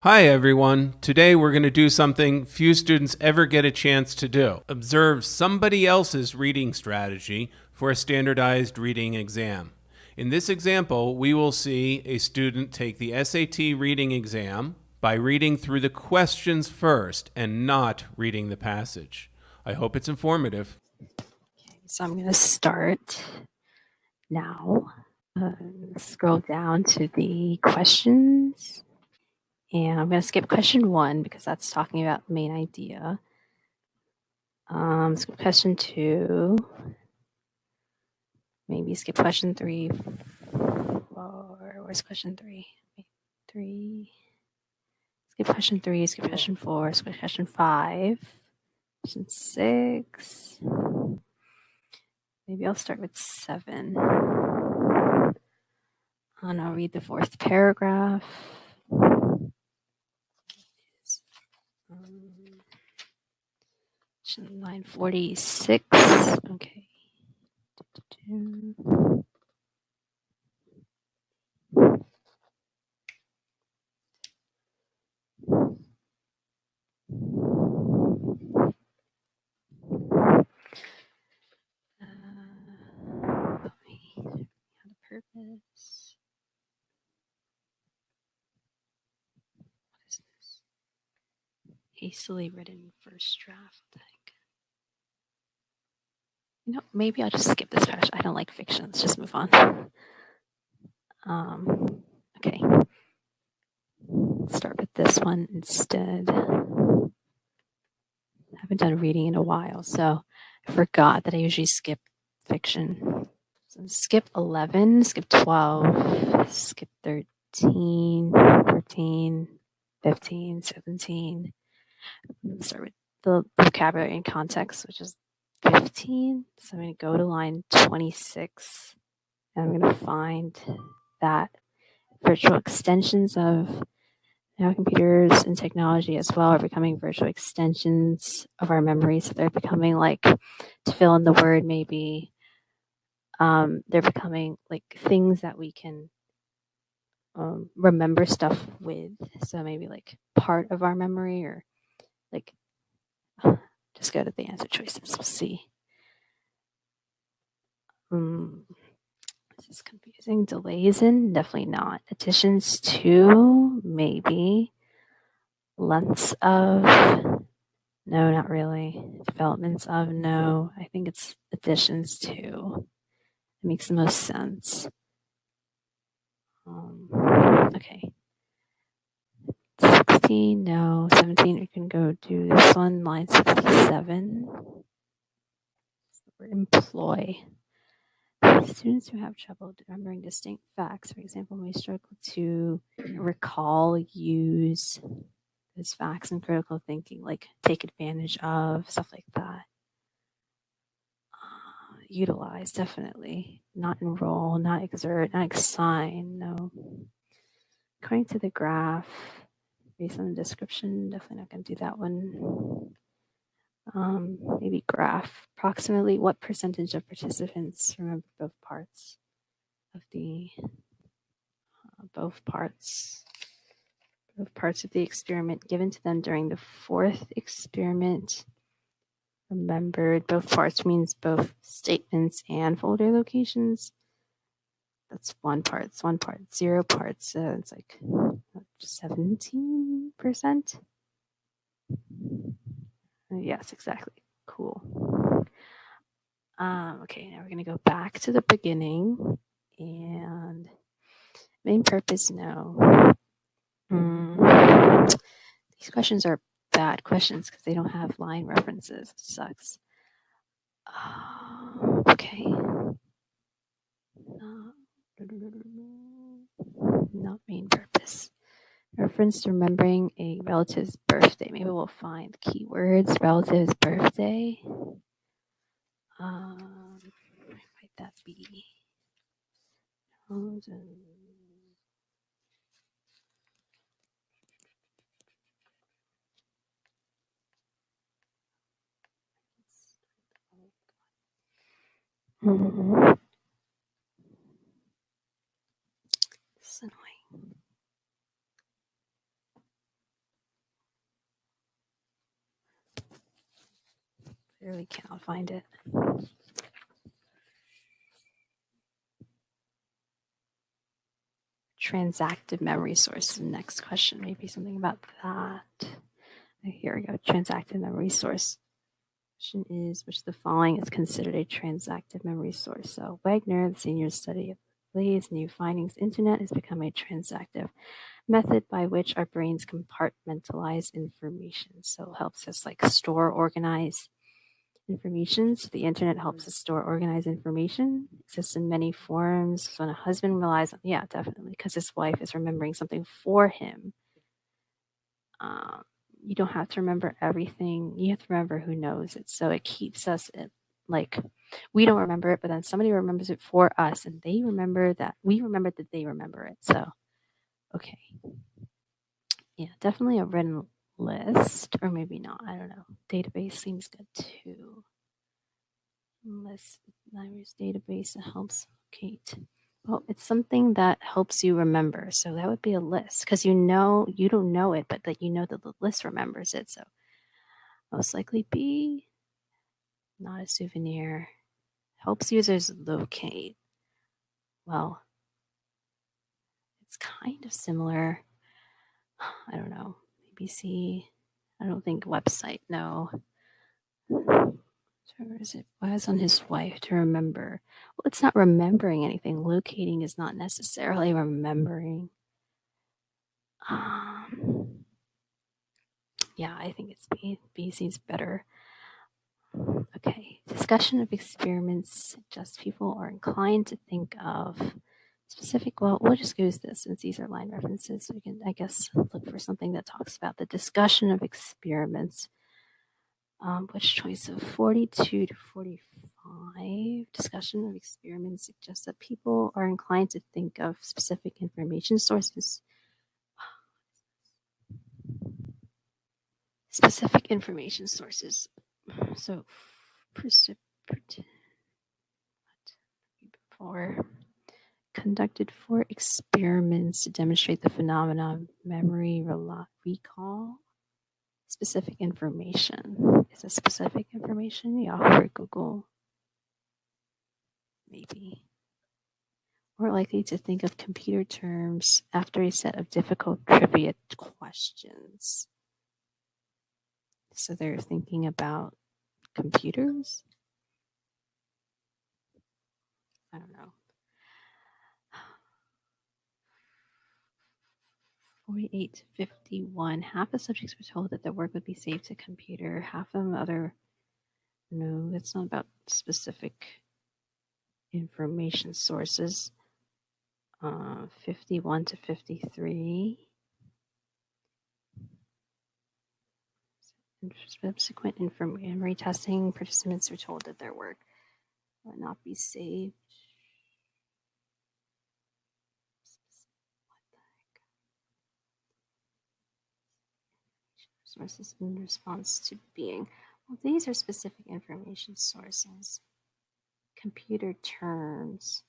Hi everyone. Today we're going to do something few students ever get a chance to do. Observe somebody else's reading strategy for a standardized reading exam. In this example, we will see a student take the SAT reading exam by reading through the questions first and not reading the passage. I hope it's informative. So I'm going to start now. Scroll down to the questions. And I'm going to skip question 1 because that's talking about the main idea. Skip question 2. Maybe skip question 3. 4. Where's question 3? 3. Skip question 3. Skip question 4. Skip question 5. Question 6. Maybe I'll start with 7. And I'll read the 4th paragraph. Line 46. Okay. Purpose. What is this? Hastily written first draft. Maybe I'll just skip this passage. I don't like fiction. Let's just move on. Okay. Let's start with this one instead. I haven't done reading in a while, so I forgot that I usually skip fiction. So skip 11, skip 12, skip 13, 14, 15, 17. Let's start with the vocabulary and context, which is 15. So I'm going to go to line 26. And I'm going to find that virtual extensions of now computers and technology as well are becoming virtual extensions of our memories. So they're becoming like, to fill in the word maybe, they're becoming like things that we can remember stuff with. So maybe like part of our memory, or like, just go to the answer choices. We'll see. This is confusing. Delays in? Definitely not. Additions to? Maybe. Lengths of? No, not really. Developments of? No. I think it's additions to. It makes the most sense. Okay. 16, no. 17, we can go do this one. Line 67. Employ. Students who have trouble remembering distinct facts, for example, may struggle to recall, use those facts in critical thinking, like take advantage of, stuff like that. Utilize, definitely. Not enroll, not exert, not assign, no. According to the graph, based on the description, definitely not going to do that one. Maybe graph. Approximately what percentage of participants remember both parts of the of the experiment given to them during the 4th experiment? Remembered both parts means both statements and folder locations. That's 1 part. It's 1 part. 0 parts. So it's like 17%. Yes, exactly. Cool. Okay, now we're going to go back to the beginning. And main purpose, no. These questions are bad questions because they don't have line references. It sucks. Okay. Not main purpose. Reference to remembering a relative's birthday. Maybe we'll find keywords. Relative's birthday. Where might that be? It's annoying. Really cannot find it. Transactive memory source. The next question, maybe something about that. Here we go. Transactive memory source. Question is, which of the following is considered a transactive memory source? So Wagner, the senior study of Lee's new findings, internet has become a transactive method by which our brains compartmentalize information. So it helps us like store, organize information. So the internet helps us store, organize information. It exists in many forms. So when a husband relies on, yeah, definitely, because his wife is remembering something for him. You don't have to remember everything. You have to remember who knows it. So it keeps us like, we don't remember it, but then somebody remembers it for us, and they remember that we remember that they remember it. So, okay. Yeah, definitely a written list, or maybe not. I don't know. Database seems good too. List libraries database that helps locate. Well, it's something that helps you remember. So that would be a list because you don't know it, but that you know that the list remembers it. So most likely B, not a souvenir. Helps users locate. Well, it's kind of similar. I don't know. Maybe C. I don't think website. No. Or is it was on his wife to remember? Well, it's not remembering anything. Locating is not necessarily remembering. Yeah, I think it's B. B seems better. Okay. Discussion of experiments suggest people are inclined to think of specific. Well, we'll just use this since these are line references. So we can, I guess, look for something that talks about the discussion of experiments. Which choice of 42 to 45? Discussion of experiments suggests that people are inclined to think of specific information sources. Specific information sources. So, conducted 4 experiments to demonstrate the phenomenon of memory recall. Specific information. Is it specific information? Yahoo or Google? Maybe. More likely to think of computer terms after a set of difficult trivia questions. So they're thinking about computers? I don't know. 48 to 51. Half the subjects were told that their work would be saved to computer. Half of them other. No, that's not about specific information sources. 51 to 53. Subsequent memory testing, participants were told that their work would not be saved. Sources in response to being. Well, these are specific information sources. Computer terms,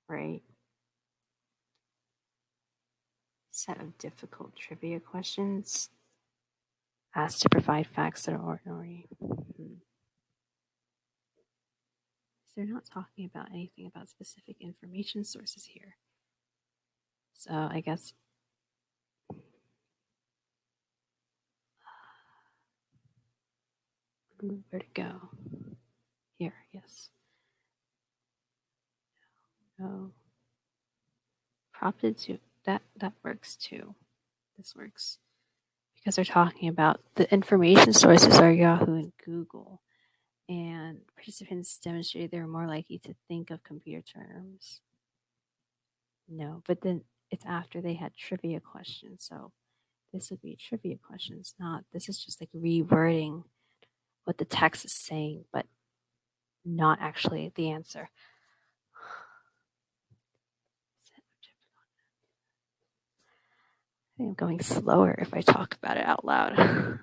right? Set of difficult trivia questions. Asked to provide facts that are ordinary. They're not talking about anything about specific information sources here. So I guess where to go? Here, yes. No. Prompted to that works too. This works. Because they're talking about the information sources are Yahoo and Google. And participants demonstrated they were more likely to think of computer terms. No, but then it's after they had trivia questions. So this would be trivia questions, not, this is just like rewording what the text is saying, but not actually the answer. I think I'm going slower if I talk about it out loud. I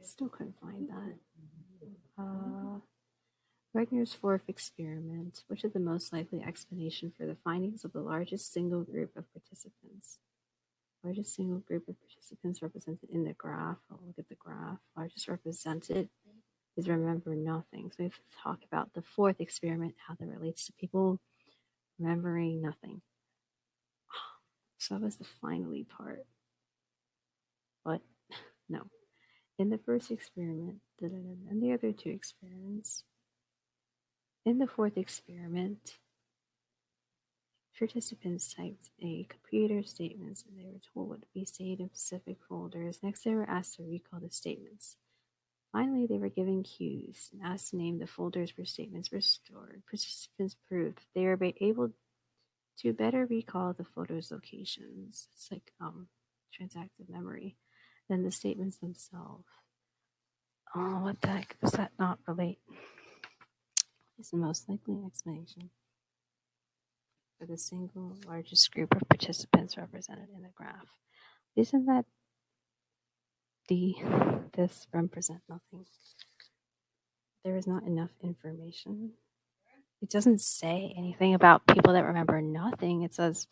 still couldn't find that. Wagner's fourth experiment. Which is the most likely explanation for the findings of the largest single group of participants? Largest single group of participants represented in the graph. I'll look at the graph. Largest represented is remember nothing. So we have to talk about the fourth experiment, how that relates to people remembering nothing. So that was the finally part. But no. In the first experiment, and the other two experiments, in the fourth experiment, participants typed a computer statements and they were told what to be saved in specific folders. Next, they were asked to recall the statements. Finally, they were given cues and asked to name the folders where statements were stored. Participants proved they were able to better recall the folders' locations. It's like transactive memory than the statements themselves. Oh, what the heck does that not relate? Is the most likely explanation for the single largest group of participants represented in the graph. Isn't that this represent nothing? There is not enough information. It doesn't say anything about people that remember nothing. It says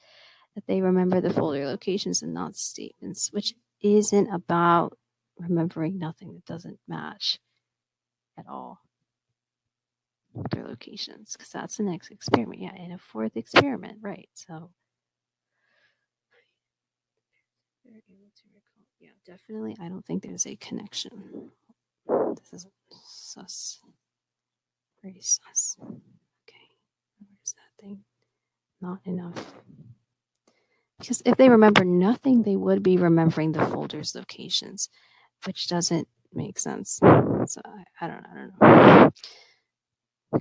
that they remember the folder locations and not statements, which isn't about remembering nothing. It doesn't match at all their locations, because that's the next experiment. Yeah, in a fourth experiment, right? So they're able to recall. Yeah, definitely. I don't think there's a connection. This is sus. Very sus. Okay, where's that thing? Not enough. Because if they remember nothing, they would be remembering the folder's locations, which doesn't make sense. So I don't know.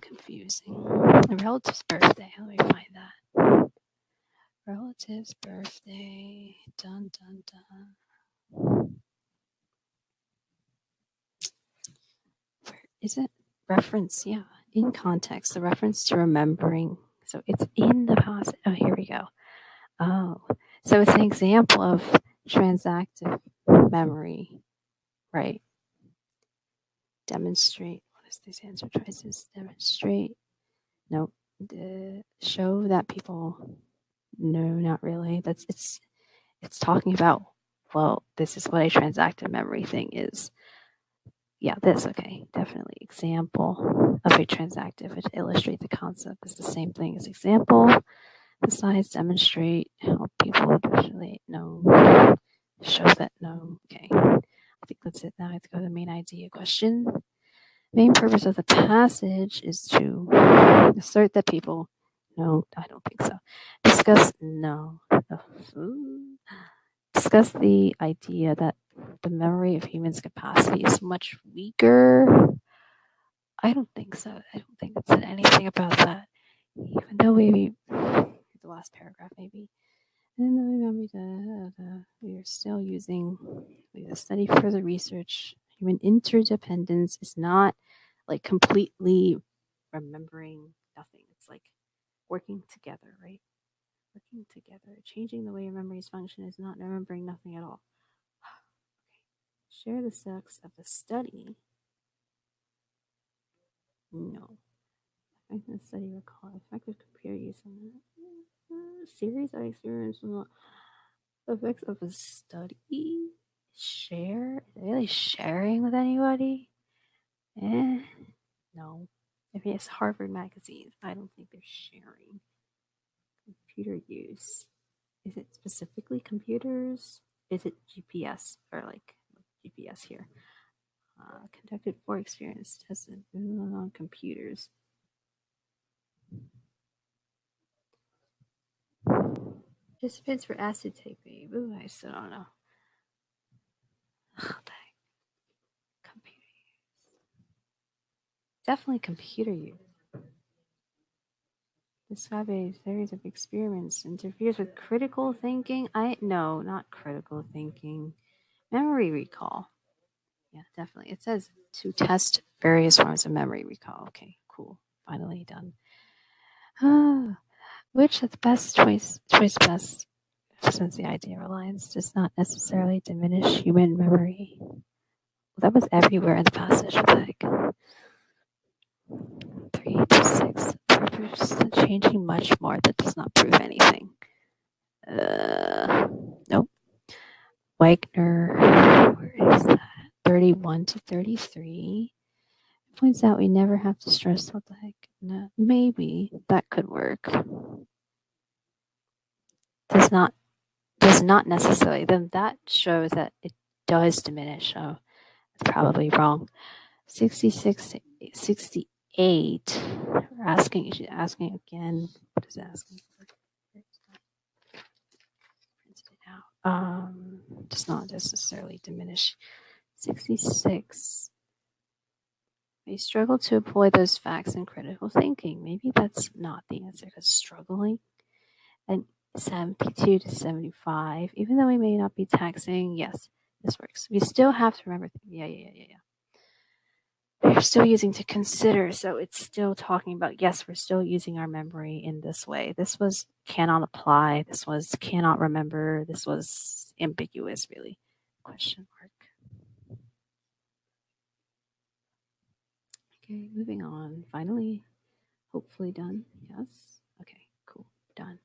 Confusing. A relative's birthday. Let me find that. Relative's birthday. Dun dun dun. Where is it? Reference, yeah. In context, the reference to remembering. So it's in the passage. Oh, here we go. Oh, so it's an example of transactive memory, right? Demonstrate. What is this answer choices? Demonstrate. Nope. Show that people. No, not really. It's talking about, well, this is what a transactive memory thing is. Yeah, this, okay, definitely. Example of a transactive, which illustrate the concept is the same thing as example. Besides, demonstrate, help people visually know, show that no. Okay, I think that's it. Now I have to go to the main idea question. Main purpose of the passage is to assert that people, no, I don't think so. Discuss, no. Discuss the idea that the memory of humans' capacity is much weaker. I don't think so. I don't think it said anything about that. Even though maybe the last paragraph, maybe. And then we are still using, we have study further research. Human interdependence is not like completely remembering nothing. It's like working together, right? Working together. Changing the way your memories function is not remembering nothing at all. Okay. Share the success of the study. No. I can study recall effective computer use on that. Series of experiments on the effects of a study. Share? Is it really sharing with anybody? No. If it's Harvard magazines, I don't think they're sharing. Computer use. Is it specifically computers? Is it GPS or like GPS here? Conducted for experience tested on computers. Participants were asked to take a. Ooh, I still don't know. Computer use. Definitely computer use. Describe a series of experiments. Interferes with critical thinking. No, not critical thinking. Memory recall. Yeah, definitely. It says to test various forms of memory recall. Okay, cool. Finally done. Which is the best choice best, since the idea of reliance does not necessarily diminish human memory. That was everywhere in the passage. What the heck? 3 to 6. Purpose changing much more that does not prove anything. Nope. Wagner, where is that? 31 to 33. It points out we never have to stress what the heck. No, maybe that could work. Does not necessarily. Then that shows that it does diminish. Oh, that's probably wrong. 66, 68. She's asking again. What is it asking for? Printed it out. Does not necessarily diminish. 66. They struggle to employ those facts in critical thinking. Maybe that's not the answer, because struggling. And 72 to 75, even though we may not be taxing, yes, this works. We still have to remember, yeah. We're still using to consider, so it's still talking about, yes, we're still using our memory in this way. This was cannot apply. This was cannot remember. This was ambiguous, really. Question mark. Okay, moving on. Finally, hopefully done. Yes. Okay, cool. Done.